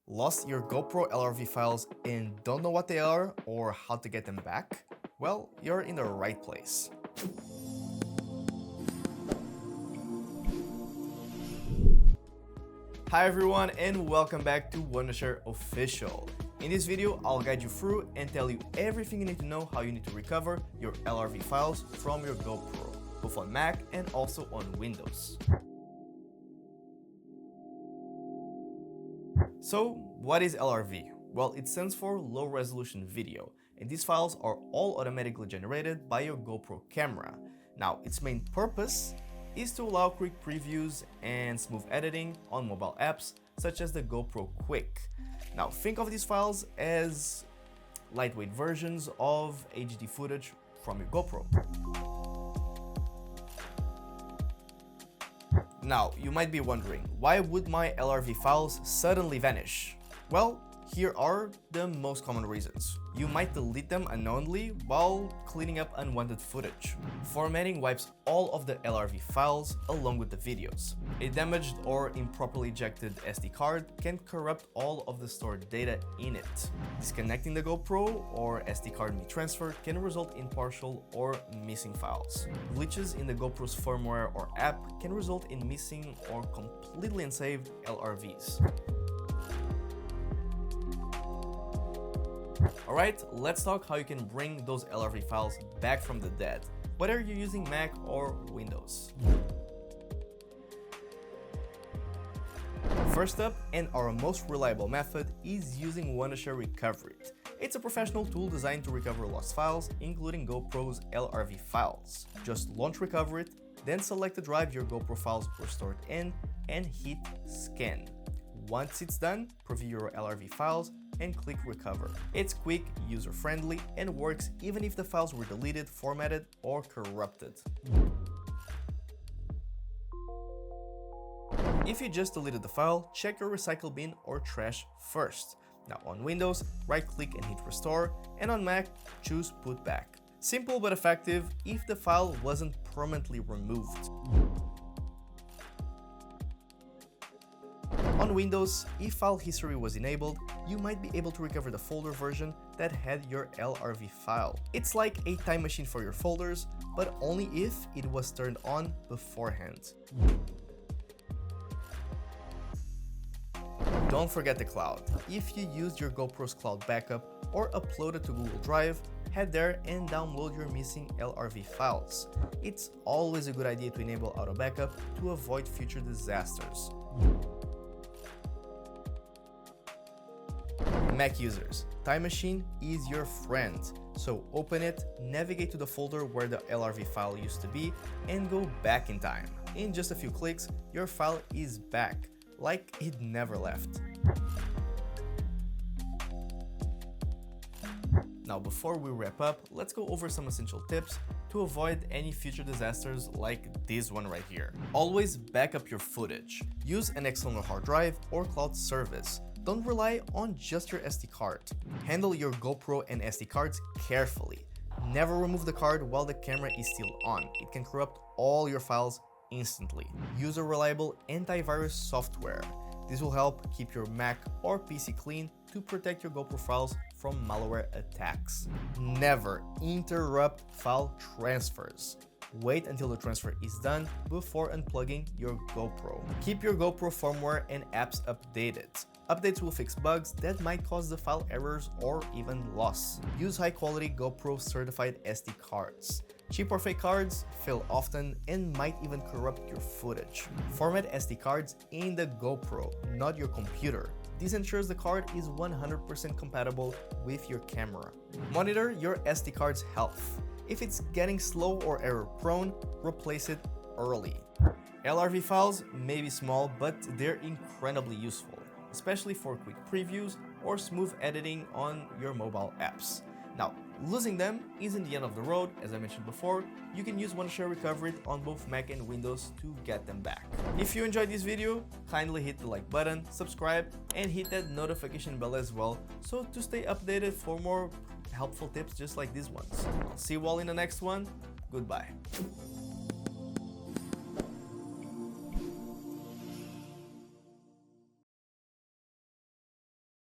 Lost your GoPro LRV files and don't know what they are or how to get them back? Well, you're in the right place. Hi everyone and welcome back to Wondershare Official. In this video, I'll guide you through and tell you everything you need to know how you need to recover your LRV files from your GoPro, both on Mac and also on Windows. So, what is LRV? Well, it stands for Low Resolution Video, and these files are all automatically generated by your GoPro camera. Now, its main purpose is to allow quick previews and smooth editing on mobile apps such as the GoPro Quick. Now, think of these files as lightweight versions of HD footage from your GoPro. Now, you might be wondering, why would my LRV files suddenly vanish? Well, here are the most common reasons. You might delete them unknowingly while cleaning up unwanted footage. Formatting wipes all of the LRV files along with the videos. A damaged or improperly ejected SD card can corrupt all of the stored data in it. Disconnecting the GoPro or SD card mid-transfer can result in partial or missing files. Glitches in the GoPro's firmware or app can result in missing or completely unsaved LRVs. Alright, let's talk how you can bring those LRV files back from the dead, whether you're using Mac or Windows. First up, and our most reliable method, is using Wondershare Recoverit. It's a professional tool designed to recover lost files, including GoPro's LRV files. Just launch Recoverit, then select the drive your GoPro files were stored in, and hit Scan. Once it's done, preview your LRV files and click Recover. It's quick, user-friendly, and works even if the files were deleted, formatted, or corrupted. If you just deleted the file, check your recycle bin or trash first. Now on Windows, right-click and hit Restore, and on Mac, choose Put Back. Simple but effective if the file wasn't permanently removed. On Windows, if file history was enabled, you might be able to recover the folder version that had your LRV file. It's like a time machine for your folders, but only if it was turned on beforehand. Don't forget the cloud. If you used your GoPro's cloud backup or uploaded to Google Drive, head there and download your missing LRV files. It's always a good idea to enable auto backup to avoid future disasters. Mac users, Time Machine is your friend. So open it, navigate to the folder where the LRV file used to be, and go back in time. In just a few clicks, your file is back, like it never left. Now before we wrap up, let's go over some essential tips to avoid any future disasters like this one right here. Always back up your footage. Use an external hard drive or cloud service. Don't rely on just your SD card. Handle your GoPro and SD cards carefully. Never remove the card while the camera is still on. It can corrupt all your files instantly. Use a reliable antivirus software. This will help keep your Mac or PC clean to protect your GoPro files from malware attacks. Never interrupt file transfers. Wait until the transfer is done before unplugging your GoPro. Keep your GoPro firmware and apps updated. Updates will fix bugs that might cause the file errors or even loss. Use high-quality GoPro certified SD cards. Cheap or fake cards fail often and might even corrupt your footage. Format SD cards in the GoPro, not your computer. This ensures the card is 100% compatible with your camera. Monitor your SD card's health. If it's getting slow or error-prone, replace it early. LRV files may be small, but they're incredibly useful, especially for quick previews or smooth editing on your mobile apps. Now, losing them isn't the end of the road. As I mentioned before, you can use Wondershare Recoverit on both Mac and Windows to get them back. If you enjoyed this video, kindly hit the like button, subscribe, and hit that notification bell as well, so to stay updated for more helpful tips just like these ones. I'll see you all in the next one. Goodbye.